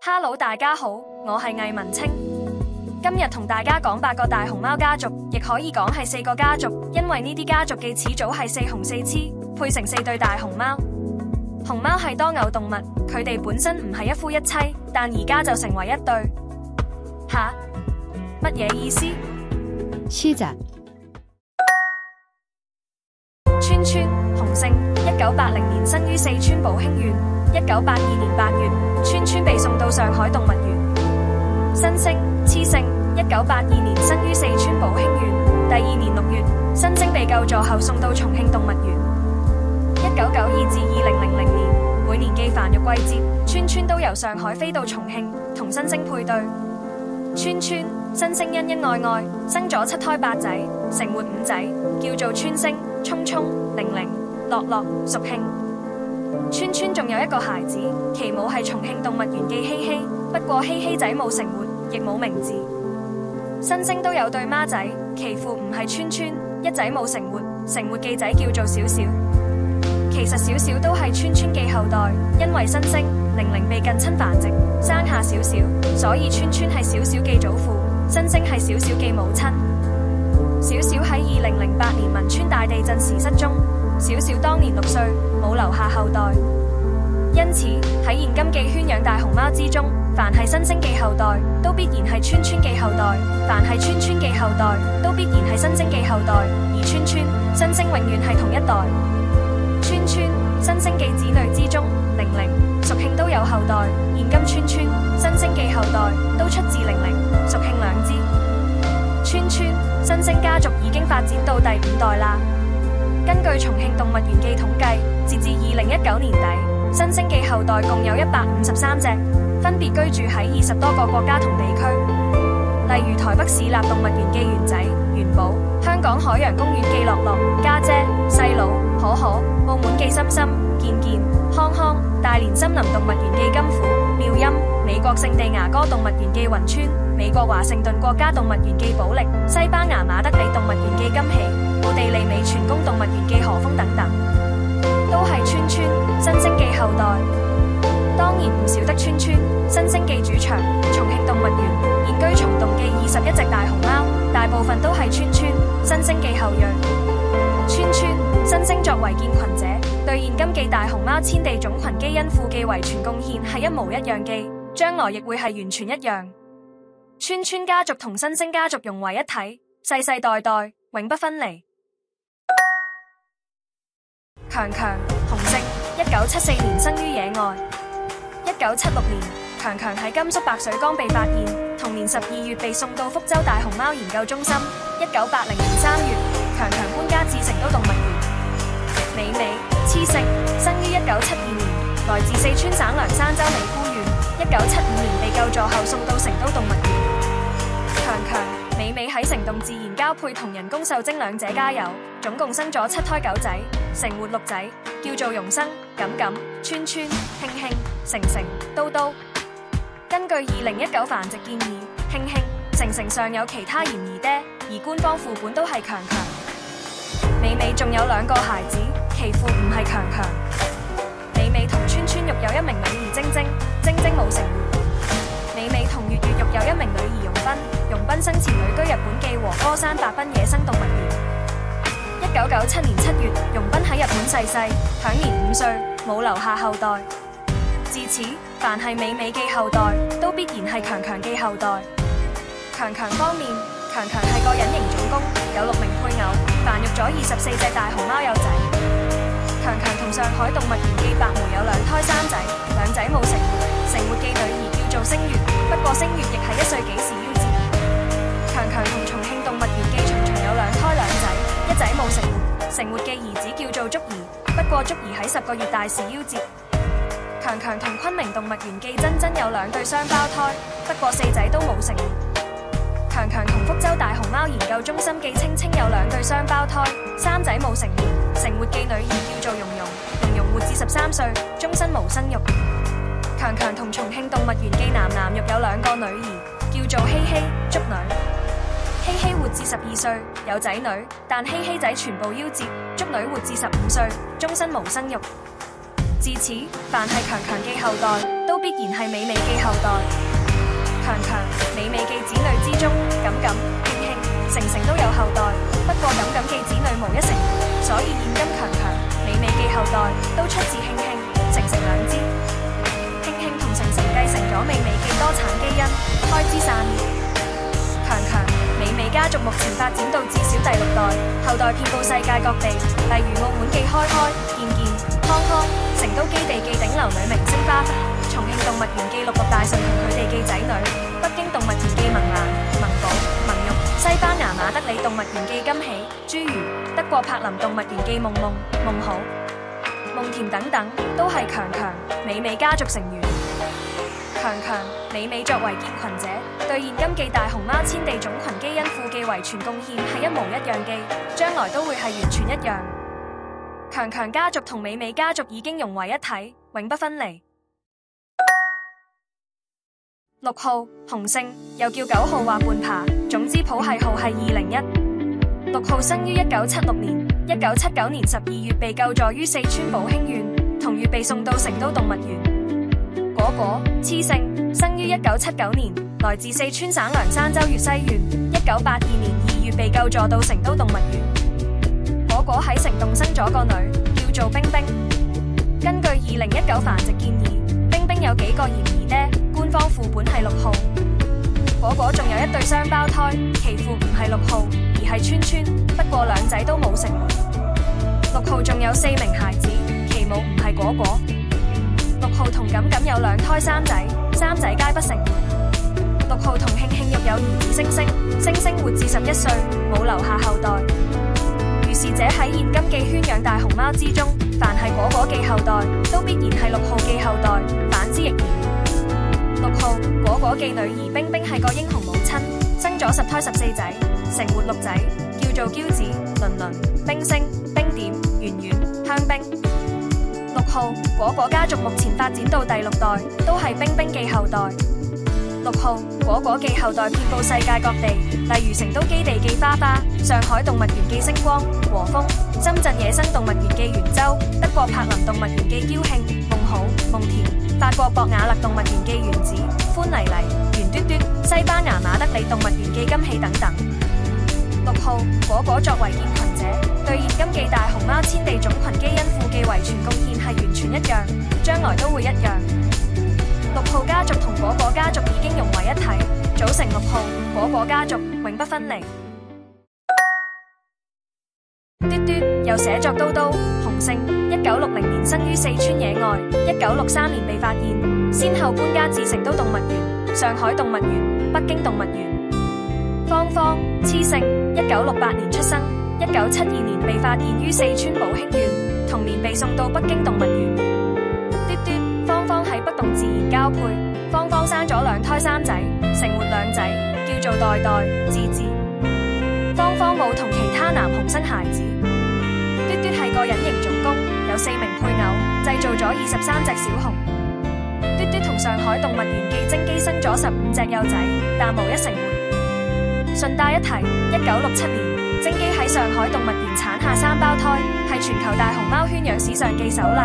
Hello， 大家好，我係魏文清。今日同大家講8個大熊貓家族，亦可以講係4個家族，因為呢啲家族嘅始祖係4雄4雌，配成4對大熊貓。熊貓係多偶動物，佢哋本身唔係一夫一妻，但而家就成為一對。吓？乜嘢意思？妻子。川川，雄性，1980年生於四川寶興縣。1982年8月，川川被送到上海動物園。新星，雌性，1982年生於四川寶興縣。第2年6月，新星被救助後送到重慶動物園。1992至2000年，每年既繁育季節，川川都由上海飛到重慶同新星配對。川川、新星恩恩愛愛，生咗7胎8仔，成活5仔，叫做川星、聰聰、玲玲、樂樂、淑慶。川川仲有一個孩子，其母係重慶動物園嘅希希，不過希希仔冇成活，亦冇名字。新星都有對孖仔，其父唔係川川，一仔冇成活，成活嘅仔叫做小小。其實小小都係川川嘅後代，因為新星、玲玲被近親繁殖，生下小小，所以川川係小小嘅祖父，新星係小小嘅母親。小小喺2008年汶川大地震時失蹤，小小當年6歲，冇留下後代，因此喺現今嘅圈養大熊貓之中，凡係新星嘅後代，都必然係川川嘅後代；凡係川川嘅後代，都必然係新星嘅後代。而川川、新星永遠係同一代。川川、新星嘅子女之中，玲玲、淑慶都有後代。現今川川、新星嘅後代都出自玲玲、淑慶兩支。川川、新星家族已經發展到第5代啦。根據重慶動物園嘅統計，截至2019年底，新星嘅後代共有153隻，分別居住喺20多個國家同地區，例如台北市立動物園嘅元仔、元寶，香港海洋公園嘅樂樂、家姐、細佬、可可，澳門嘅心心、健健、康康，大連森林動物園嘅金虎、妙音，美國聖地牙哥動物園嘅雲川，美國華盛頓國家動物園嘅保力，西班牙馬德里動物園嘅金喜，奧地利美泉宮動物園嘅何峰等等，都係川川、新星嘅後代。當然唔少得川川、新星嘅主場重慶動物園，現居松洞嘅21隻大熊貓，大部分都係川川、新星嘅後裔。川川、新星作為建群者，對現今嘅大熊貓遷地種群基因庫嘅遺傳貢獻係一模一樣嘅，將來亦會係完全一樣。川川家族同新星家族融為一體，世世代代永不分離。強強，雄性，1974年生於野外。1976年，強強喺甘肅白水江被發現，同年12月被送到福州大熊貓研究中心。1980年3月，強強搬家至成都動物園。美美，雌性，生於1972年，來自四川省涼山州美孚縣。1975年被救助後送到成都動物園。強強、美美喺成洞自然交配同人工受精兩者皆有，總共生咗7胎9仔，成活6仔，叫做容生、錦錦、川川、慶慶、成成、刀刀。根據2019繁殖建議，慶慶、成成尚有其他嫌疑爹，而官方副本都係強強。美美仲有2個孩子，其父唔係強強。美美同川川育有1名女兒晶晶，晶晶冇成活。美美同月月育有1名女兒容斌，容斌生前旅居日本嘅和歌山白濱野生動物園。1997年7月，容斌喺日本逝世，享年5歲，冇留下後代。自此，凡係美美嘅後代，都必然係強強嘅後代。強強方面，強強係個隱形種公，有6名配偶，繁育咗24隻大熊貓幼仔。強強同上海動物園嘅白梅有2胎3仔，2仔冇成活，成活嘅女兒叫做星月，不過星月亦係1歲幾時夭折。強強同重慶動物園嘅松松有2胎2仔，1仔冇成活，成活嘅兒子叫做竹兒，不過竹兒喺10個月大時夭折。強強同昆明動物園嘅珍珍有2對雙胞胎，不過4仔都冇成活。強強同福州大熊貓研究中心嘅青青有2對雙胞胎，3仔冇成活，成活嘅女兒叫做蓉蓉，蓉蓉活至13歲，終身無生育。強強同重慶動物園嘅男男育有2個女兒，叫做希希、竹女。希希活至12歲，有仔女，但希希仔全部夭折，竹女活至15歲，終身無生育。自此，凡係強強嘅後代，都必必然係美美記後代。強強、美美記子女之中，錦錦、慶慶、成成都有後代，不過錦錦記子女無一成員，所以現今強強、美美記後代都出自慶慶、成成兩支。慶慶同成成繼承咗美美記多產基因，開枝散葉。強強、美美家族目前發展到至少第6代，後代遍佈世界各地，例如澳門記開開、健健、康康，成都基地記頂流女明星花花，重慶動物園記陸大順同佢哋記仔女，北京動物園記萌蘭、萌寶、萌玉，西班牙馬德里動物園記金喜、侏儒，德國柏林動物園記夢夢、夢好、夢甜等等，都係強強、美美家族成員。強強、美美作為建群者，對現今記大熊貓千地種群基因庫記遺傳貢獻係一模一樣記，將來都會係完全一樣。強強家族同美美家族已經融為一體，永不分離。6號洪勝，又叫9號或半爬，總之譜系號係201。6號生於1976年，1979年12月被救助於四川寶興縣，同月被送到成都動物園。果果、雌性，生於1979年，來自四川省涼山州粵西縣，1982年2月被救助到成都動物園。果果喺成洞生咗個女，叫做冰冰。根據2019繁殖建議，冰冰有幾個嫌疑爹，官方副本係6號。果果仲有一對雙胞胎，其父唔係6號，而係川川，不過兩仔都冇成門。6號仲有4名孩子，其母唔係果果。6號同錦錦有2胎3仔，三仔皆不成門。6號同慶慶育有兒子星星，星星活至11歲，冇留下後代。如是者喺現今記圈養大熊貓之中，凡係果果記後代，都必然係6號記後代，反之亦然。6號果果記女兒冰冰係個英雄母親，生咗10胎14仔，成活6仔，叫做嬌子、倫倫、冰星、冰點、圓圓、香冰。6號果果家族目前發展到第6代，都係冰冰記後代。6號果果記後代遍佈世界各地，例如成都基地記花花、上海動物園記星光、和風、深圳野生動物園記圓洲、德國柏林動物園記嬌慶、夢好、夢甜、法國博雅勒動物園記原子、歡黎黎、圓嘟嘟、西班牙馬德里動物園記金喜等等。6號果果作為建群者，對現今記大熊貓千地種群基因庫記遺傳貢獻係完全一樣，將來都會一樣。6號家族同果果家族已經融為一體，組成6號果果家族，永不分離。嘟嘟又寫作刀刀，洪勝，1960年生於四川野外，1963年被發現，先後搬家至成都動物園、上海動物園、北京動物園。芳芳，雌性，1968年出生，1972年被發現於四川寶興縣，同年被送到北京動物園。嘟嘟，芳芳喺不動自然交配，芳芳生咗2胎3仔，成活2仔，叫做代代、智智。芳芳冇同其他男熊生孩子。嘟嘟係個隱形種公，有4名配偶，製造咗23隻小熊。嘟嘟同上海動物園記精基生咗15隻幼仔，但無一成活。順帶一提，1967年，精基喺上海動物園產下3胞胎，係全球大熊貓圈養史上記首例。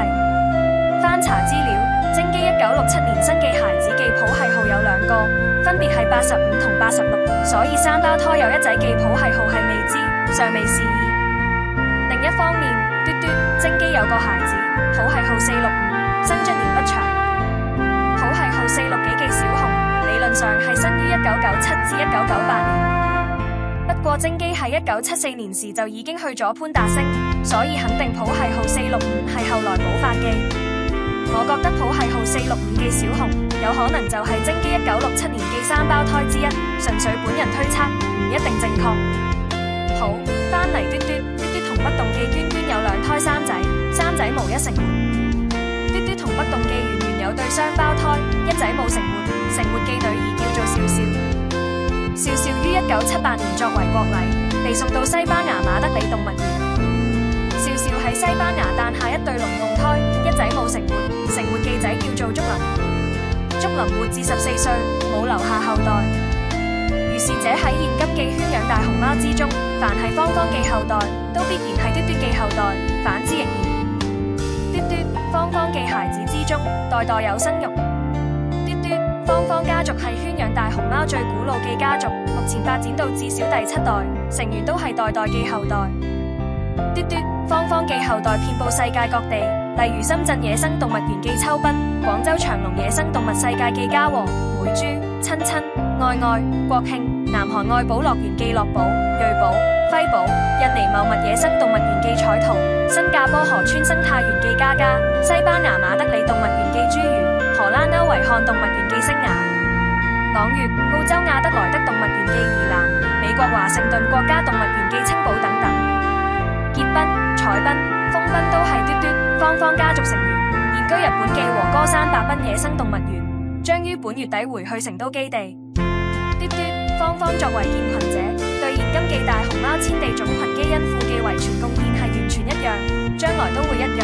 翻查資料，精基1967年生記孩子記譜系號有2個，分別係85同86，所以3胞胎有1仔記譜系號係未知，尚未示意。另一方面，嘟嘟精基有個孩子，譜系號465，生卒年不詳，譜系號46幾記小熊，理論上係生於1997至1998年。不過精基喺1974年時就已經去咗潘達星，所以肯定譜系號465係後來補發記。我覺得譜系號465記小熊有可能就係精基1967年記3胞胎之一，純粹本人推測，唔一定正確。好，翻嚟嘟嘟，嘟嘟同北動記娟娟有2胎3仔，三仔無一成活。嘟嘟同北動記圓圓有對雙胞胎，一仔冇成活，成活記女兒叫做笑笑。笑笑於1978年作為國禮，被送到西班牙馬德里動物園。笑笑喺西班牙誕下1對龍鳳胎，一仔冇成活，成活記仔叫做竹林。竹林活至14歲，冇留下後代。如是者喺現今記圈養大熊貓之中，凡係芳芳記後代，都必然係嘟嘟記後代，反之亦然。嘟嘟、芳芳記孩子之中，代代有生育。方方家族係圈養大熊貓最古老嘅家族，目前發展到至少第7代，成員都係代代嘅後代。嘟嘟，方方嘅後代遍佈世界各地，例如深圳野生動物園嘅秋斌、廣州長隆野生動物世界嘅嘉禾、梅珠、親親、愛愛、國慶、南韓愛寶樂園嘅樂寶、瑞寶、輝寶、印尼茂密野生動物園嘅彩圖、新加坡河川生態園嘅嘉嘉、西班牙馬德里動物園嘅侏儒、荷蘭歐維漢動物園嘅星雅、朗月、澳洲亞德萊德動物園嘅宜蘭、美國華盛頓國家動物園嘅青寶等等。傑賓、彩賓、豐賓都係嘟嘟方方家族成員，現居日本嘅和歌山白濱野生動物園，將於本月底回去成都基地。嘟嘟方方作為建群者，對現今嘅大熊貓遷地種群基因庫嘅遺傳貢獻係完全一樣，將來都會一樣。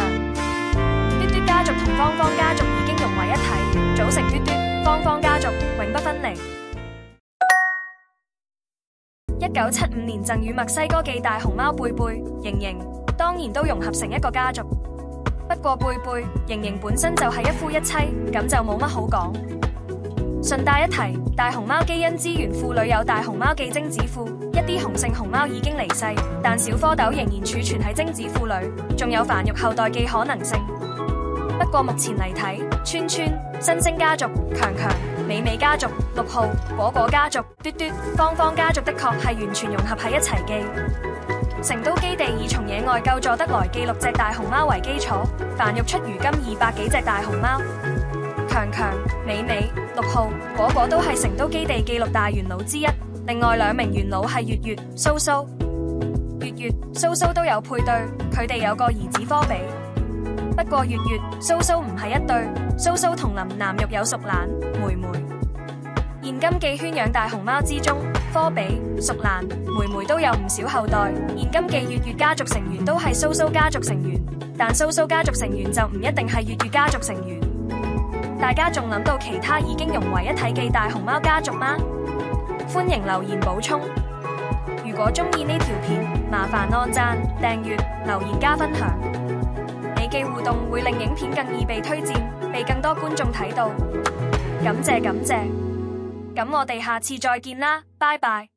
嘟嘟家族同方方家族已經融為一體，組成嘟嘟方方家族，永不分離。1975年贈與墨西哥嘅大熊貓貝貝、瑩瑩，當然都融合成一個家族。不過貝貝、瑩瑩本身就係一夫一妻，咁就冇乜好講。順帶一提，大熊貓基因資源庫裏有大熊貓嘅精子庫，一啲雄性熊貓已經離世，但小蝌蚪仍然儲存喺精子庫裏，仲有繁育後代嘅可能性。不過目前嚟睇，川川、新星家族、強強、美美家族、6號、果果家族、嘟嘟、方方家族的確係完全融合喺一齊嘅。成都基地以從野外救助得來嘅6隻大熊貓為基礎，繁育出如今200幾隻大熊貓。強強、美美、6號、果果都係成都基地嘅6大元老之一，另外2名元老係月月、蘇蘇。月月、蘇蘇都有配對，佢哋有個兒子科比。不過月月、蘇蘇唔係一對，蘇蘇同林南育有淑蘭、梅梅。現今嘅圈養大熊貓之中，科比、淑蘭、梅梅都有唔少後代。現今嘅月月家族成員都係蘇蘇家族成員，但蘇蘇家族成員就唔一定係月月家族成員。大家仲諗到其他已經融為一體嘅大熊貓家族嗎？歡迎留言補充。如果中意呢條片，麻煩按讚、訂閱、留言加分享。你嘅互動會令影片更易被推薦，被更多觀眾睇到。感謝感謝，咁我哋下次再見啦，拜拜。